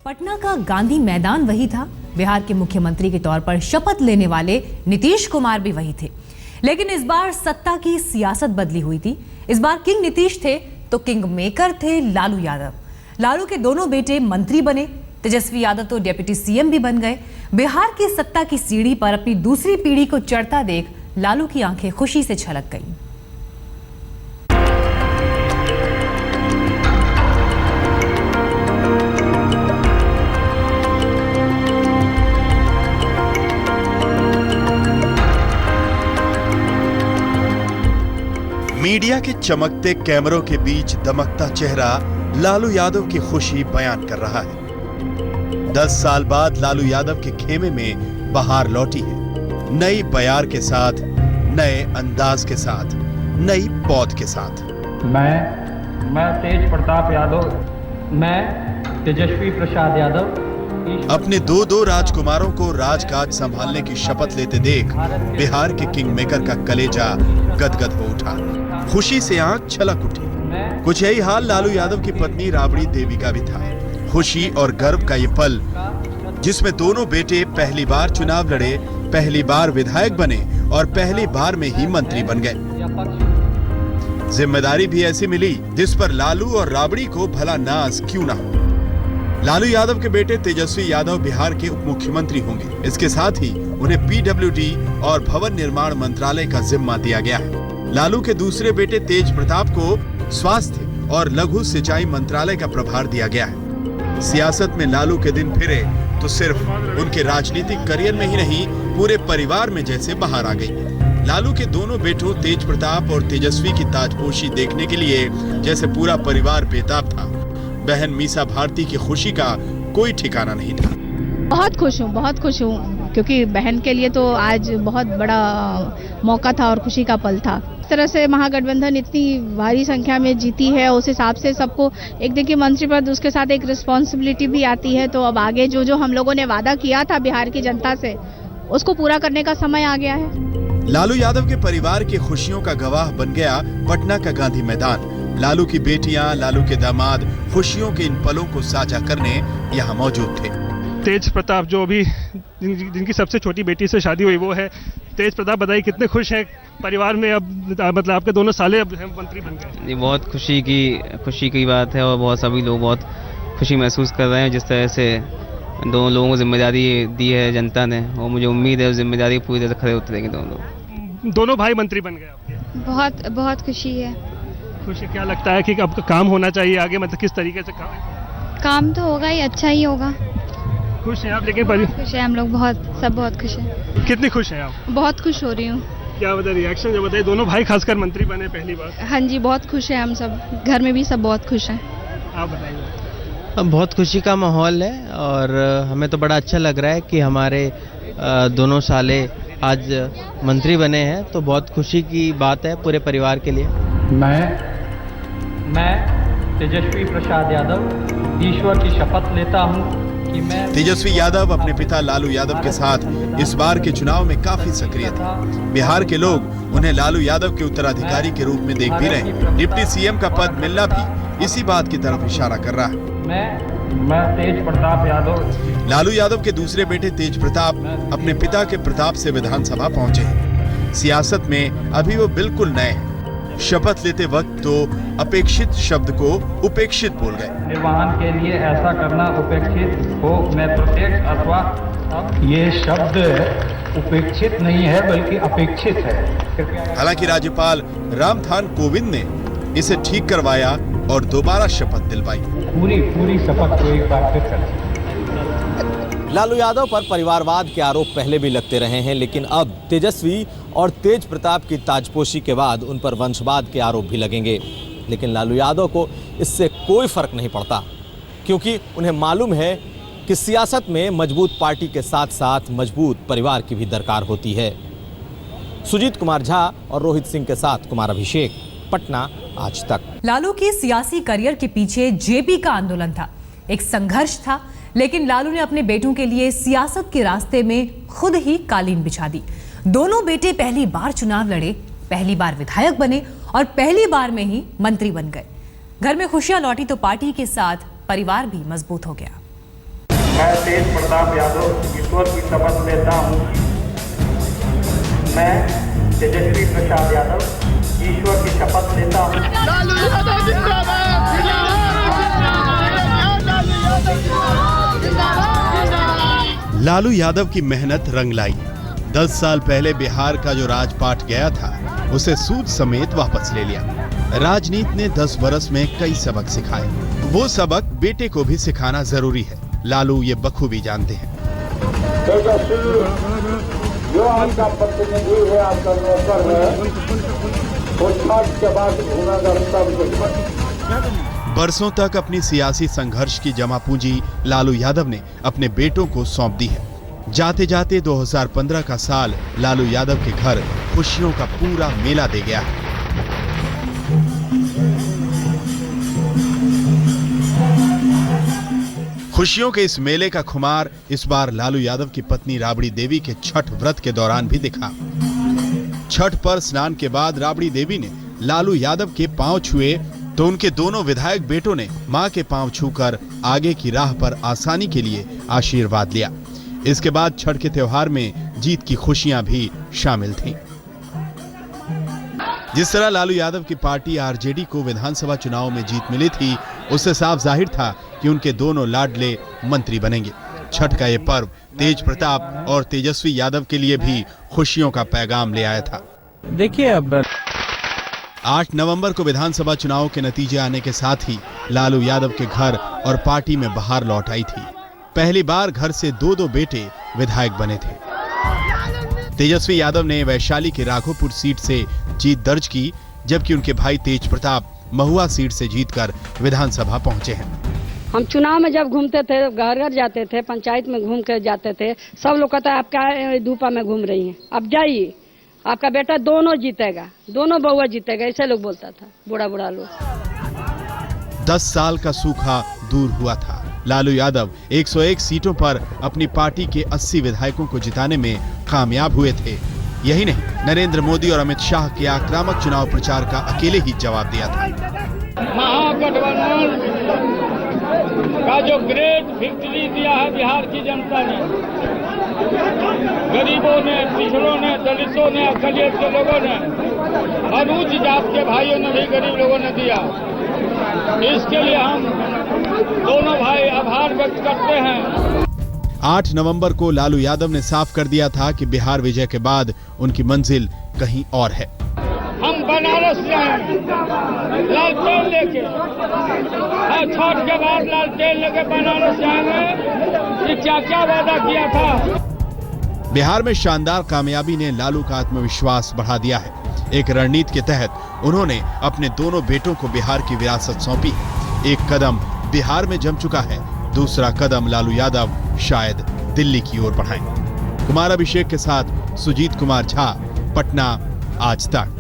पटना का गांधी मैदान वही था। बिहार के मुख्यमंत्री के तौर पर शपथ लेने वाले नीतीश कुमार भी वही थे, लेकिन इस बार सत्ता की सियासत बदली हुई थी। इस बार किंग नीतीश थे तो किंग मेकर थे लालू यादव। लालू के दोनों बेटे मंत्री बने, तेजस्वी यादव तो डिप्टी सीएम भी बन गए। बिहार की सत्ता की सीढ़ी पर अपनी दूसरी पीढ़ी को चढ़ता देख लालू की आंखें खुशी से छलक गईं। मीडिया के चमकते कैमरों के बीच दमकता चेहरा लालू यादव की खुशी बयान कर रहा है। 10 साल बाद लालू यादव के खेमे में बहार लौटी है, नई बयार के साथ, नए अंदाज के साथ, नई पौध के साथ। मैं तेज प्रताप यादव, मैं तेजस्वी प्रसाद यादव अपने दो राजकुमारों को राजकाज संभालने की शपथ लेते देख बिहार के किंग मेकर का कलेजा गदगद हो उठा, खुशी से आंख छलक उठी। कुछ यही हाल लालू यादव की पत्नी राबड़ी देवी का भी था। खुशी और गर्व का ये पल जिसमें दोनों बेटे पहली बार चुनाव लड़े, पहली बार विधायक बने और पहली बार में ही मंत्री बन गए। जिम्मेदारी भी ऐसी मिली जिस पर लालू और राबड़ी को भला नाज क्यों ना हो। लालू यादव के बेटे तेजस्वी यादव बिहार के उप मुख्यमंत्री होंगे। इसके साथ ही उन्हें पीडब्ल्यूडी और भवन निर्माण मंत्रालय का जिम्मा दिया गया है। लालू के दूसरे बेटे तेज प्रताप को स्वास्थ्य और लघु सिंचाई मंत्रालय का प्रभार दिया गया है। सियासत में लालू के दिन फिरे तो सिर्फ उनके राजनीतिक करियर में ही नहीं, पूरे परिवार में जैसे बहार आ गई। लालू के दोनों बेटों तेज प्रताप और तेजस्वी की ताजपोशी देखने के लिए जैसे पूरा परिवार बेताब था। बहन मीसा भारती की खुशी का कोई ठिकाना नहीं था। बहुत खुश हूँ क्योंकि बहन के लिए तो आज बहुत बड़ा मौका था और खुशी का पल था। इस तरह से महागठबंधन इतनी भारी संख्या में जीती है, उस हिसाब से सबको एक देखिए मंत्री पद, उसके साथ एक रिस्पॉन्सिबिलिटी भी आती है। तो अब आगे जो हम लोगों ने वादा किया था बिहार की जनता से, उसको पूरा करने का समय आ गया है। लालू यादव के परिवार की खुशियों का गवाह बन गया पटना का गांधी मैदान। लालू की बेटियां, लालू के दामाद खुशियों के इन पलों को साझा करने यहाँ मौजूद थे। तेज प्रताप जो अभी जिनकी सबसे छोटी बेटी से शादी हुई वो है तेज प्रताप, बताइए कितने खुश हैं परिवार में। अब मतलब आपके दोनों साले अब मंत्री बन गए। ये बहुत खुशी की बात है और बहुत सभी लोग बहुत खुशी महसूस कर रहे हैं जिस तरह से दोनों लोगों को जिम्मेदारी दी है जनता ने, और मुझे उम्मीद है उस जिम्मेदारी पूरी तरह से खड़े उतरेंगे दोनों भाई मंत्री बन गए आपके। बहुत खुशी है। खुशी क्या लगता है कि अब काम होना चाहिए आगे, मतलब किस तरीके से काम तो होगा ही, अच्छा ही होगा। खुश हैं आप? लेकिन खुश है हम लोग, सब बहुत खुश है। कितनी खुश हैं आप? बहुत खुश हो रही हूँ। क्या बताए रिएक्शन जो बताइए, दोनों भाई खासकर मंत्री बने पहली बार। हाँ जी, बहुत खुश है हम सब, घर में भी सब बहुत खुश हैं। आप बताइए। बहुत खुशी का माहौल है और हमें तो बड़ा अच्छा लग रहा है कि हमारे दोनों साले आज मंत्री बने हैं, तो बहुत खुशी की बात है पूरे परिवार के लिए। मैं तेजस्वी प्रसाद यादव ईश्वर की शपथ लेता हूँ कि मैं। तेजस्वी यादव अपने पिता लालू यादव के साथ इस बार के चुनाव में काफी सक्रिय थे। बिहार के लोग उन्हें लालू यादव के उत्तराधिकारी के रूप में देख भी रहे। डिप्टी सीएम का पद मिलना भी इसी बात की तरफ इशारा कर रहा है। मैं तेज प्रताप यादव। लालू यादव के दूसरे बेटे तेज प्रताप अपने पिता के प्रताप से विधानसभा पहुंचे हैं। सियासत में अभी वो बिल्कुल नए हैं। शपथ लेते वक्त तो अपेक्षित शब्द को उपेक्षित बोल गए। निर्वहन के लिए ऐसा करना उपेक्षित हो, मैं प्रत्यक्ष अथवा ये शब्द उपेक्षित नहीं है बल्कि अपेक्षित है। हालांकि राज्यपाल रामनाथ कोविंद ने इसे ठीक करवाया और दोबारा शपथ दिलवाई। पूरी शपथ को एक बार फिर कर। लालू यादव पर परिवारवाद के आरोप पहले भी लगते रहे हैं, लेकिन अब तेजस्वी और तेज प्रताप की ताजपोशी के बाद उन पर वंशवाद के आरोप भी लगेंगे। लेकिन लालू यादव को इससे कोई फर्क नहीं पड़ता, क्योंकि उन्हें मालूम है कि सियासत में मजबूत पार्टी के साथ साथ मजबूत परिवार की भी दरकार होती है। सुजीत कुमार झा और रोहित सिंह के साथ कुमार अभिषेक, पटना आज तक। लालू के सियासी करियर के पीछे जेपी का आंदोलन था, एक संघर्ष था, लेकिन लालू ने अपने बेटों के लिए सियासत के रास्ते में खुद ही कालीन बिछा दी। दोनों बेटे पहली बार चुनाव लड़े, पहली बार विधायक बने और पहली बार में ही मंत्री बन गए। घर में खुशियां लौटी तो पार्टी के साथ परिवार भी मजबूत हो गया। मैं तेज प्रताप यादव ईश्वर की शपथ लेता हूँ। मैं तेजस्वी प्रसाद यादव ईश्वर की शपथ लेता हूँ। लालू यादव की मेहनत रंग लाई। 10 साल पहले बिहार का जो राजपाट गया था उसे सूद समेत वापस ले लिया। राजनीति ने 10 बरस में कई सबक सिखाए। वो सबक बेटे को भी सिखाना जरूरी है। लालू ये बखूबी जानते हैं। जो आपका प्रतिनिधि है, आपका नौकर है, वो छठ के बाद बरसों तक अपनी सियासी संघर्ष की जमा पूंजी लालू यादव ने अपने बेटों को सौंप दी है। जाते जाते 2015 का साल लालू यादव के घर खुशियों का पूरा मेला दे गया है। खुशियों के इस मेले का खुमार इस बार लालू यादव की पत्नी राबड़ी देवी के छठ व्रत के दौरान भी दिखा। छठ पर स्नान के बाद राबड़ी देवी ने लालू यादव के पांव छुए तो उनके दोनों विधायक बेटों ने मां के पांव छूकर आगे की राह पर आसानी के लिए आशीर्वाद लिया। इसके बाद छठ के त्योहार में जीत की खुशियां भी शामिल थीं। जिस तरह लालू यादव की पार्टी आरजेडी को विधानसभा चुनाव में जीत मिली थी, उससे साफ जाहिर था कि उनके दोनों लाडले मंत्री बनेंगे। छठ का ये पर्व तेज प्रताप और तेजस्वी यादव के लिए भी खुशियों का पैगाम ले आया था। देखिए, अब 8 नवंबर को विधानसभा चुनाव के नतीजे आने के साथ ही लालू यादव के घर और पार्टी में बहार लौट आई थी। पहली बार घर से 2 बेटे विधायक बने थे। तेजस्वी यादव ने वैशाली के राघोपुर सीट से जीत दर्ज की, जबकि उनके भाई तेज प्रताप महुआ सीट से जीतकर विधानसभा पहुंचे हैं। हम चुनाव में जब घूमते थे, घर घर जाते थे, पंचायत में घूम कर जाते थे, सब लोग कहता है आप क्या धूपा में घूम रही हैं, अब जाइए, आपका बेटा दोनों जीतेगा, दोनों बहुआ जीतेगा, ऐसे लोग बोलता था बूढ़ा लोग। 10 साल का सूखा दूर हुआ था। लालू यादव 101 सीटों पर अपनी पार्टी के 80 विधायकों को जिताने में कामयाब हुए थे। यही नहीं, नरेंद्र मोदी और अमित शाह के आक्रामक चुनाव प्रचार का अकेले ही जवाब दिया था। महागठबंधन का जो ग्रेट विक्ट्री दिया है बिहार की जनता ने, गरीबों ने, पिछड़ों ने, दलितों ने, अकलियत के लोगों ने, अनुच्च जात के भाइयों ने भी गरीब लोगों ने दिया। इसके लिए हम दोनों भाई आभार व्यक्त करते हैं। 8 नवंबर को लालू यादव ने साफ कर दिया था कि बिहार विजय के बाद उनकी मंजिल कहीं और है। हम बनारस जाएंगे लालटेन लेके, छठ के बाद लालटेन लेके बनारस जाएंगे। ये क्या क्या वादा किया था। बिहार में शानदार कामयाबी ने लालू का आत्मविश्वास बढ़ा दिया है। एक रणनीति के तहत उन्होंने अपने दोनों बेटों को बिहार की विरासत सौंपी। एक कदम बिहार में जम चुका है, दूसरा कदम लालू यादव शायद दिल्ली की ओर बढ़ाएं। कुमार अभिषेक के साथ सुजीत कुमार झा, पटना, आज तक।